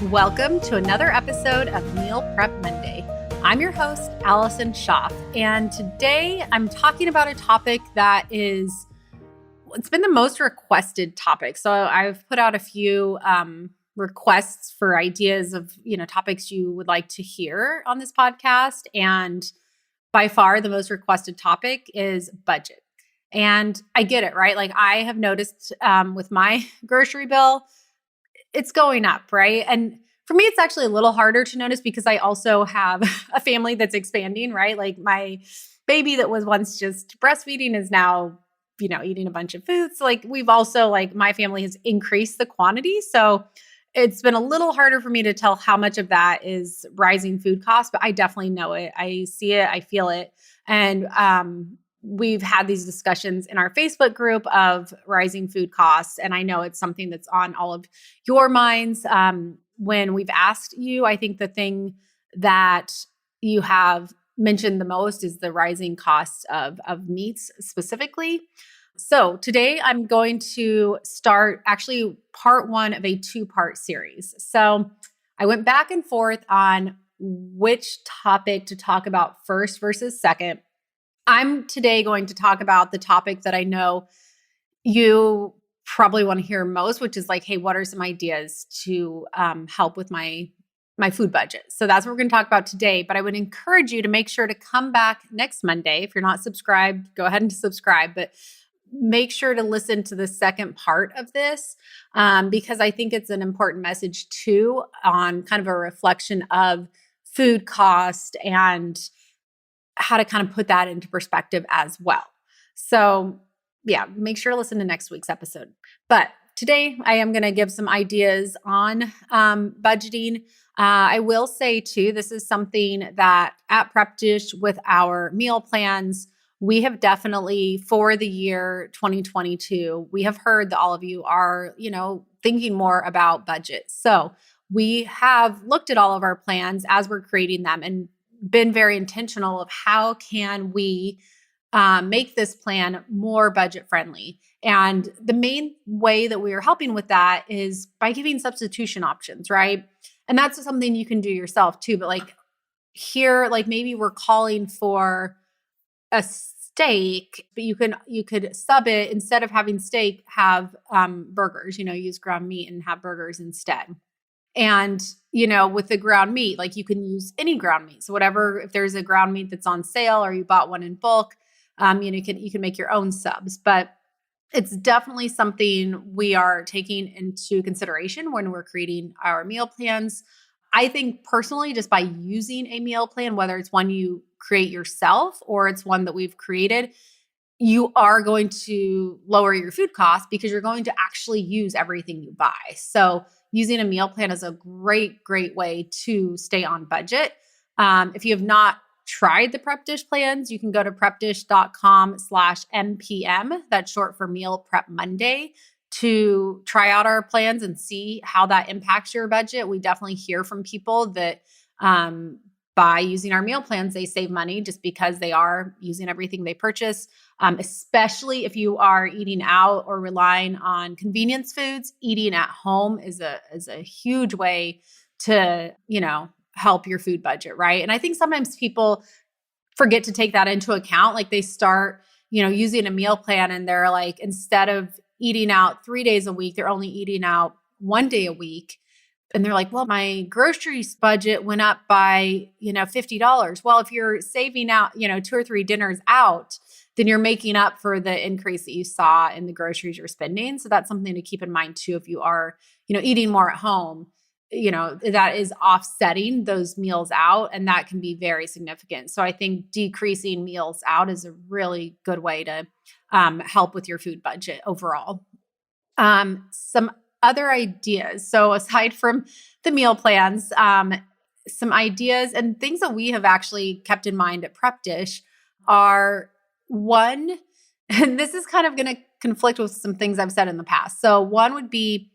Welcome to another episode of Meal Prep Monday. I'm your host, Allison Schaaf, and today I'm talking about a topic that it's been the most requested topic. So I've put out a few requests for ideas of, topics you would like to hear on this podcast. And by far the most requested topic is budget. And I get it, right? Like I have noticed with my grocery bill, it's going up, right? And for me, it's actually a little harder to notice because I also have a family that's expanding, right? Like my baby that was once just breastfeeding is now, eating a bunch of foods. Like we've also, my family has increased the quantity. So it's been a little harder for me to tell how much of that is rising food costs, but I definitely know it. I see it, I feel it. And we've had these discussions in our Facebook group of rising food costs. And I know it's something that's on all of your minds. When we've asked you, I think the thing that you have mentioned the most is the rising costs of meats specifically. So today I'm going to start actually part one of a two-part series. So I went back and forth on which topic to talk about first versus second. I'm today going to talk about the topic that I know you probably want to hear most, which is like, hey, what are some ideas to help with my food budget? So that's what we're going to talk about today. But I would encourage you to make sure to come back next Monday. If you're not subscribed, go ahead and subscribe. But make sure to listen to the second part of this because I think it's an important message too on kind of a reflection of food cost and how to kind of put that into perspective as well. So yeah, make sure to listen to next week's episode. But today I am going to give some ideas on budgeting. I will say too, this is something that at Prep Dish with our meal plans, we have definitely for the year 2022, we have heard that all of you are, thinking more about budget. So we have looked at all of our plans as we're creating them and been very intentional of how can we make this plan more budget friendly. And the main way that we are helping with that is by giving substitution options, right? And that's something you can do yourself too. But here, maybe we're calling for a steak, but you could sub it instead of having steak, have burgers, use ground meat and have burgers instead. And, with the ground meat, you can use any ground meat. So whatever, if there's a ground meat that's on sale or you bought one in bulk, you can make your own subs. But it's definitely something we are taking into consideration when we're creating our meal plans. I think personally, just by using a meal plan, whether it's one you create yourself or it's one that we've created, you are going to lower your food costs because you're going to actually use everything you buy. So using a meal plan is a great, great way to stay on budget. If you have not tried the Prep Dish plans, you can go to prepdish.com/MPM. That's short for Meal Prep Monday, to try out our plans and see how that impacts your budget. We definitely hear from people that by using our meal plans, they save money just because they are using everything they purchase, especially if you are eating out or relying on convenience foods. Eating at home is a huge way to, help your food budget, right? And I think sometimes people forget to take that into account. They start, using a meal plan and they're instead of eating out 3 days a week, they're only eating out 1 day a week. And they're like, well, my groceries budget went up by, $50. Well, if you're saving out, 2 or 3 dinners out, then you're making up for the increase that you saw in the groceries you're spending. So that's something to keep in mind too. If you are, eating more at home, that is offsetting those meals out, and that can be very significant. So I think decreasing meals out is a really good way to help with your food budget overall. Some other ideas. So aside from the meal plans, some ideas and things that we have actually kept in mind at Prep Dish are one, and this is kind of going to conflict with some things I've said in the past. So one would be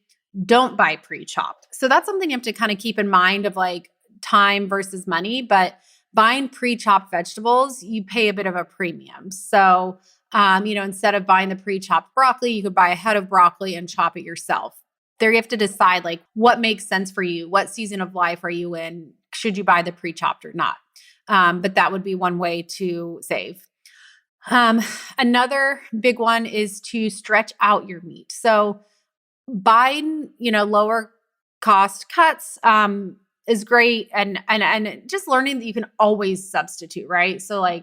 don't buy pre-chopped. So that's something you have to kind of keep in mind of time versus money, but buying pre-chopped vegetables, you pay a bit of a premium. So, instead of buying the pre-chopped broccoli, you could buy a head of broccoli and chop it yourself. there you have to decide like what makes sense for you. What season of life are you in? Should you buy the pre-chopped or not? But that would be one way to save. Another big one is to stretch out your meat. So buying, lower cost cuts is great, and just learning that you can always substitute, right? So I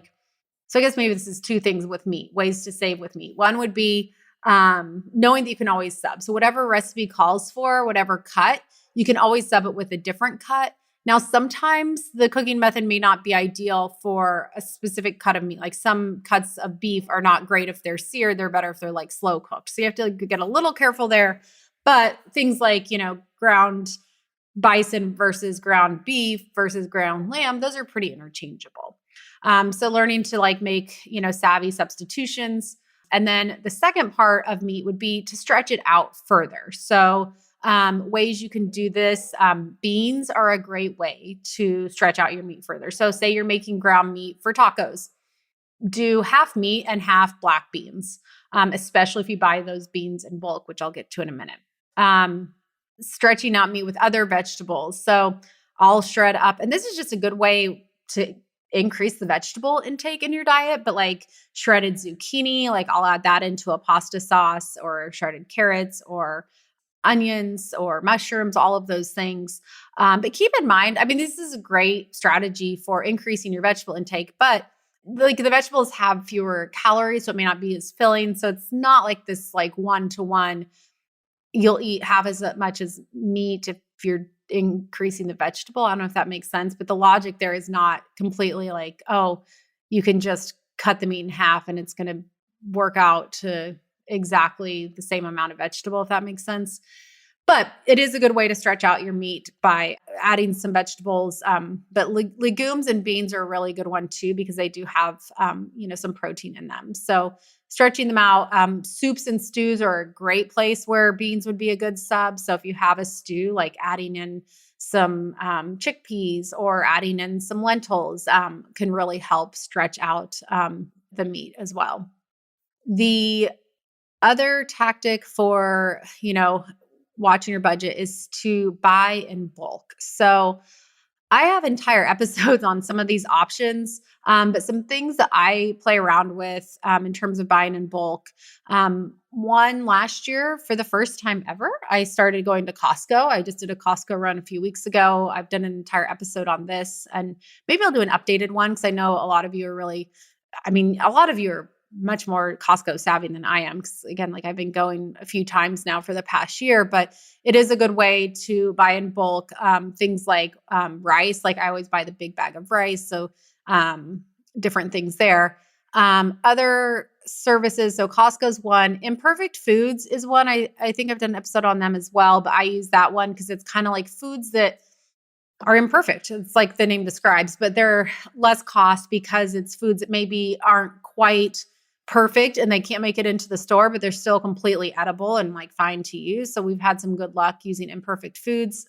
guess maybe this is two things with meat, ways to save with meat. One would be knowing that you can always sub. So whatever recipe calls for, whatever cut, you can always sub it with a different cut. Now, sometimes the cooking method may not be ideal for a specific cut of meat. Like some cuts of beef are not great if they're seared. They're better if they're like slow cooked. So you have to get a little careful there. But things like, ground bison versus ground beef versus ground lamb, those are pretty interchangeable. So learning to make, savvy substitutions. And then the second part of meat would be to stretch it out further. So ways you can do this, beans are a great way to stretch out your meat further. So say you're making ground meat for tacos, do half meat and half black beans, especially if you buy those beans in bulk, which I'll get to in a minute. Stretching out meat with other vegetables. So I'll shred up, and this is just a good way to increase the vegetable intake in your diet, but like shredded zucchini, I'll add that into a pasta sauce, or shredded carrots or onions or mushrooms, all of those things. But keep in mind, this is a great strategy for increasing your vegetable intake, but the vegetables have fewer calories, so it may not be as filling. So it's not like this one-to-one, you'll eat half as much as meat if you're increasing the vegetable. I don't know if that makes sense, but the logic there is not completely you can just cut the meat in half and it's going to work out to exactly the same amount of vegetable, if that makes sense. But it is a good way to stretch out your meat by adding some vegetables. But legumes and beans are a really good one too, because they do have, some protein in them. So stretching them out. Soups and stews are a great place where beans would be a good sub. So if you have a stew, adding in some chickpeas or adding in some lentils can really help stretch out the meat as well. The other tactic for, watching your budget is to buy in bulk. So I have entire episodes on some of these options, but some things that I play around with in terms of buying in bulk. One, last year, for the first time ever, I started going to Costco. I just did a Costco run a few weeks ago. I've done an entire episode on this, and maybe I'll do an updated one because I know a lot of you are much more Costco savvy than I am. Because again, I've been going a few times now for the past year, but it is a good way to buy in bulk. Things like rice, I always buy the big bag of rice. So different things there. Other services. So Costco's one. Imperfect Foods is one. I think I've done an episode on them as well, but I use that one because it's kind of like foods that are imperfect. It's like the name describes, but they're less cost because it's foods that maybe aren't quite perfect and they can't make it into the store, but they're still completely edible and fine to use. So we've had some good luck using Imperfect Foods.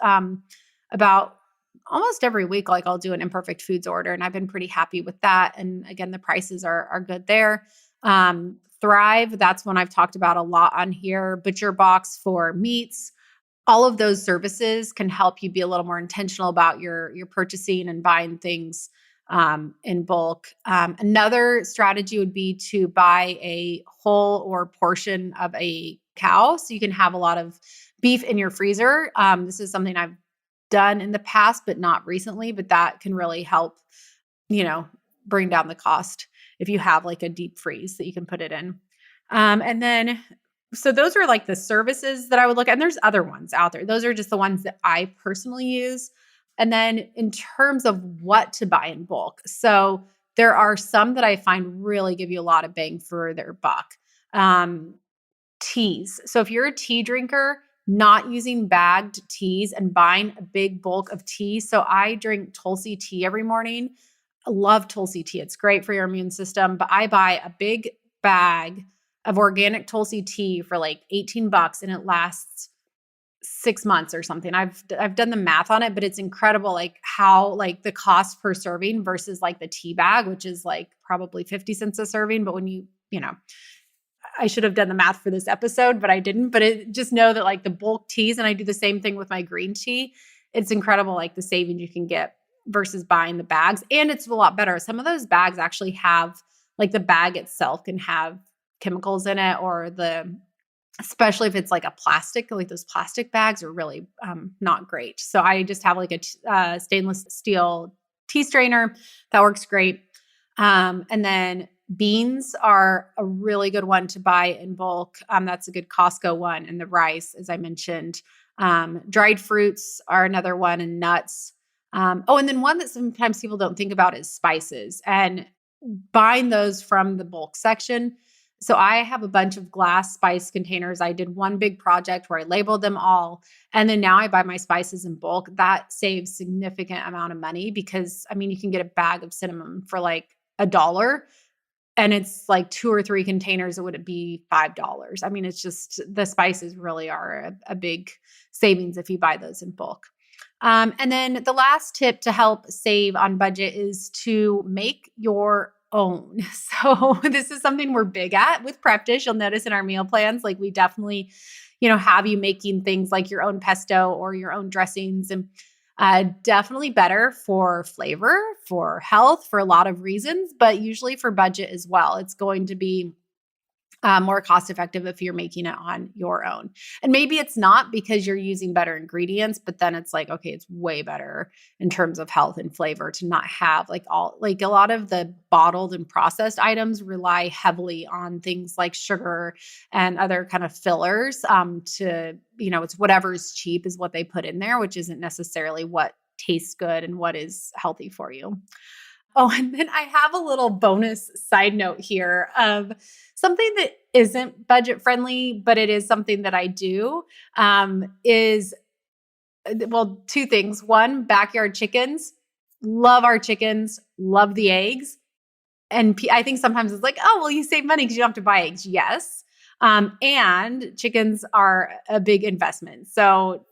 About almost every week, I'll do an Imperfect Foods order, and I've been pretty happy with that. And again, the prices are good there. Thrive, that's one I've talked about a lot on here. Butcher Box for meats. All of those services can help you be a little more intentional about your purchasing and buying things in bulk. Another strategy would be to buy a whole or portion of a cow, so you can have a lot of beef in your freezer. This is something I've done in the past, but not recently, but that can really help, bring down the cost if you have a deep freeze that you can put it in. And then, so those are the services that I would look at, and there's other ones out there. Those are just the ones that I personally use. And then in terms of what to buy in bulk, so there are some that I find really give you a lot of bang for their buck. Teas. So if you're a tea drinker, not using bagged teas and buying a big bulk of tea. So I drink Tulsi tea every morning. I love Tulsi tea. It's great for your immune system, but I buy a big bag of organic Tulsi tea for $18 and it lasts 6 months or something. I've done the math on it, but it's incredible how the cost per serving versus the tea bag, which is probably 50 cents a serving. But when I should have done the math for this episode, but I didn't. But just know that like the bulk teas, and I do the same thing with my green tea. It's incredible, like the savings you can get versus buying the bags. And it's a lot better. Some of those bags actually have, like the bag itself can have chemicals in it, or especially if it's like a plastic, like those plastic bags are really not great. So I just have like a stainless steel tea strainer that works great. And then beans are a really good one to buy in bulk. That's a good Costco one. And the rice, as I mentioned. Dried fruits are another one, and nuts. And then one that sometimes people don't think about is spices, and buying those from the bulk section. So I have a bunch of glass spice containers. I did one big project where I labeled them all. And then now I buy my spices in bulk. That saves significant amount of money because, I mean, you can get a bag of cinnamon for like $1, and it's like 2 or 3 containers. It would be $5. I mean, it's just, the spices really are a big savings if you buy those in bulk. And then the last tip to help save on budget is to make your own. So this is something we're big at with Prep Dish. You'll notice in our meal plans, like we definitely, have you making things like your own pesto or your own dressings, and definitely better for flavor, for health, for a lot of reasons, but usually for budget as well. It's going to be more cost effective if you're making it on your own. And maybe it's not because you're using better ingredients, but then it's like, okay, it's way better in terms of health and flavor to not have like a lot of the bottled and processed items rely heavily on things like sugar and other kind of fillers it's whatever's cheap is what they put in there, which isn't necessarily what tastes good and what is healthy for you. Oh, and then I have a little bonus side note here of something that isn't budget friendly, but it is something that I do, is, 2 things. One, backyard chickens. Love our chickens, love the eggs. And I think sometimes it's like, oh, well, you save money because you don't have to buy eggs. Yes. And chickens are a big investment. So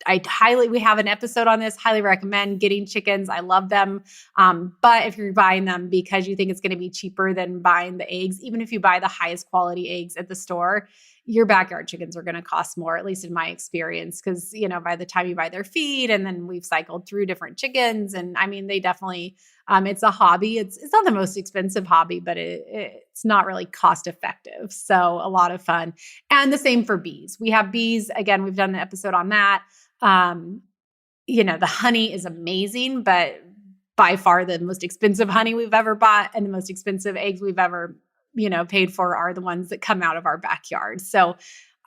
we have an episode on this, highly recommend getting chickens. I love them. But if you're buying them because you think it's going to be cheaper than buying the eggs, even if you buy the highest quality eggs at the store, your backyard chickens are going to cost more, at least in my experience. Cause by the time you buy their feed, and then we've cycled through different chickens, and I mean, they definitely, it's a hobby. It's not the most expensive hobby, but it's not really cost effective. So a lot of fun. And the same for bees. We have bees. Again, we've done an episode on that. The honey is amazing, but by far the most expensive honey we've ever bought and the most expensive eggs we've ever, paid for are the ones that come out of our backyard. So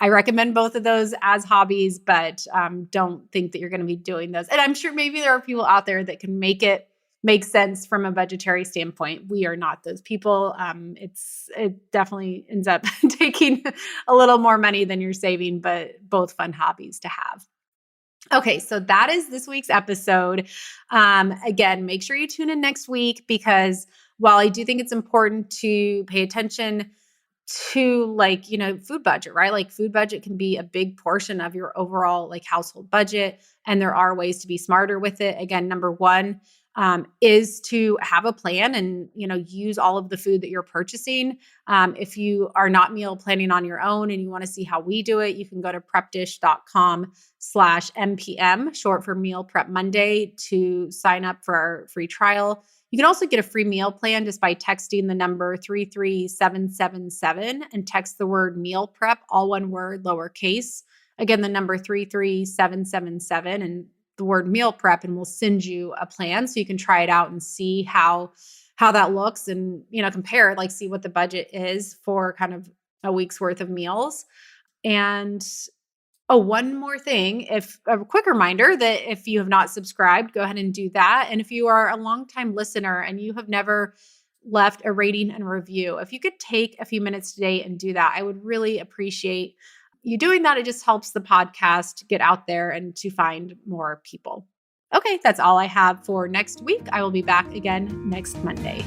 I recommend both of those as hobbies, but don't think that you're going to be doing those. And I'm sure maybe there are people out there that can make it make sense from a budgetary standpoint. We are not those people. It definitely ends up taking a little more money than you're saving, but both fun hobbies to have. Okay, so that is this week's episode. Again, make sure you tune in next week, because while I do think it's important to pay attention to food budget, right? Like food budget can be a big portion of your overall household budget, and there are ways to be smarter with it. Again, number one, is to have a plan and, use all of the food that you're purchasing. If you are not meal planning on your own and you want to see how we do it, you can go to prepdish.com/MPM, short for Meal Prep Monday, to sign up for our free trial. You can also get a free meal plan just by texting the number 33777 and text the word meal prep, all one word, lowercase. Again, the number 33777 and the word meal prep, and we'll send you a plan so you can try it out and see how that looks, and compare it, see what the budget is for kind of a week's worth of meals. And one more thing, a quick reminder that if you have not subscribed, go ahead and do that. And if you are a longtime listener and you have never left a rating and review, if you could take a few minutes today and do that, I would really appreciate you doing that. It just helps the podcast get out there and to find more people. Okay, that's all I have for next week. I will be back again next Monday.